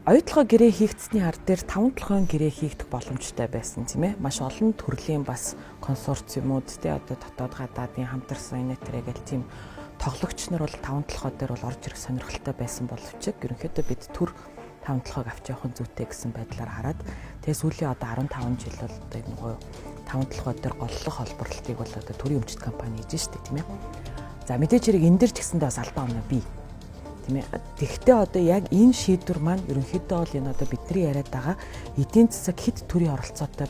Оюутлогоо гэрээ хийгдсэний ар дээр 5-7 гэрээ хийгдэх боломжтой байсан тийм ээ. Маш олон төрлийн бас консорциумуд тий одоо дотоод гадаадын хамтарсан инээтрээ гэл тийм тоглогч нар бол 5-7 дээр бол орж ирэх сонирхолтой байсан боловч ерөнхийдөө бид төр 5-7-ыг авч явах нь зүйтэй гэсэн байдлаар хараад тэгээ сүүлийн одоо 15 жил бол одоо нөгөө 5-7 дээр голлох холбоорлтыг бол одоо төрийн өмчт компани хийж штэ тийм ээ. За мэдээж хэрэг энэ дэр ч гэсэндээ бас алдаа оноо бий. Тийм ээ. Тэгэхдээ одоо яг энэ шийдвэр маань ерөнхийдөө бол энэ одоо бидний яриад байгаа эдийн засаг хэд төрлийн оролцоотой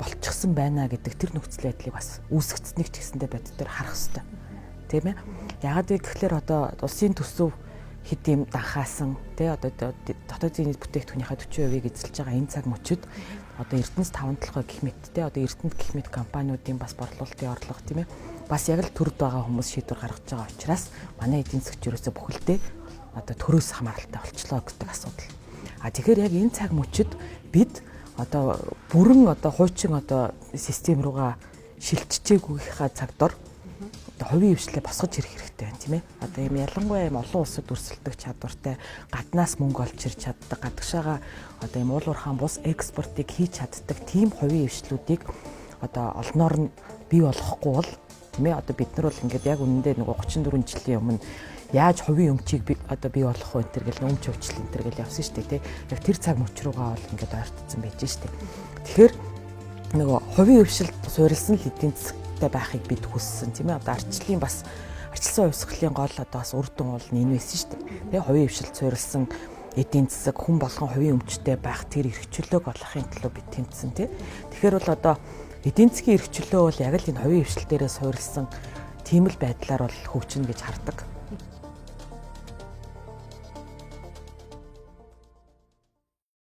болчихсон байна гэдэг тэр нөхцөл байдлыг бас үүсгэцнийг ч гэсэндээ бод дээр харах хэрэгтэй. Тийм ээ. Яагаад гэвэл одоо улсын төсөв хэд юм данхаасан тий одоо дотоодын бүтээгдэхүүнийхээ 40%-ийг эзэлж байгаа энэ цаг мөчид одоо Эрдэнэс 5-7 гэх мэт тий одоо Эрдэнэт гэх мэт компаниудын бас борлуулалтын орлого тийм ээ бас яг л төрд байгаа хүмүүс шийдвэр гаргаж байгаа учраас манай эдийн засгч ерөөсө бүхэлдээ одоо төрөөс хамааралтай болчлоо гэдэг асуудал. Тэгэхээр яг энэ цаг мөчид бид одоо бүрэн одоо хуучин одоо систем руугаа шилжчихээгүйхээ цагдор одоо хувийн хвшлээ босгож ирэх хэрэгтэй байна тийм ээ. Одоо ийм ялангуяа ийм олон улсад өрсөлдөх чадвартай гаднаас мөнгө олж ирч чаддаг гадагшаага одоо ийм уул уурхаан бус экспортыг хийж чаддаг тийм хувийн хвшлүүдийг одоо олноор нь бий болгохгүй бол тийм ээ одоо бид нар бол ингээд яг үнэндээ нөгөө 34 жилийн өмнө яаж хувийн өмчийг одоо бий болгох вэ энэ гэл өмч хөвчлөл энэ гэл явсан шүү дээ тий. Яг тэр цаг мөч рүүгээ бол ингээд ойртсон байж шүү дээ. Тэгэхээр нөгөө хувийн хвшилд суурилсан л эдийн засагтай байхыг бид хүссэн тийм ээ. Одоо арчлалын бас арчилсан хувьсгалын гол одоо бас үр дүн бол энэ байсан шүү дээ. Тий хувийн хвшилд суурилсан эдийн засаг хүн болгон хувийн өмчтэй байх тэр эрх чөлөөг олохын төлөө бид тэмцсэн тий. Тэгэхээр бол одоо эдийн засгийн эрх чөлөө бол яг л энэ хувийн хвшил дээрээ суурилсан тийм л байдлаар бол хөгжинэ гэж хардаг.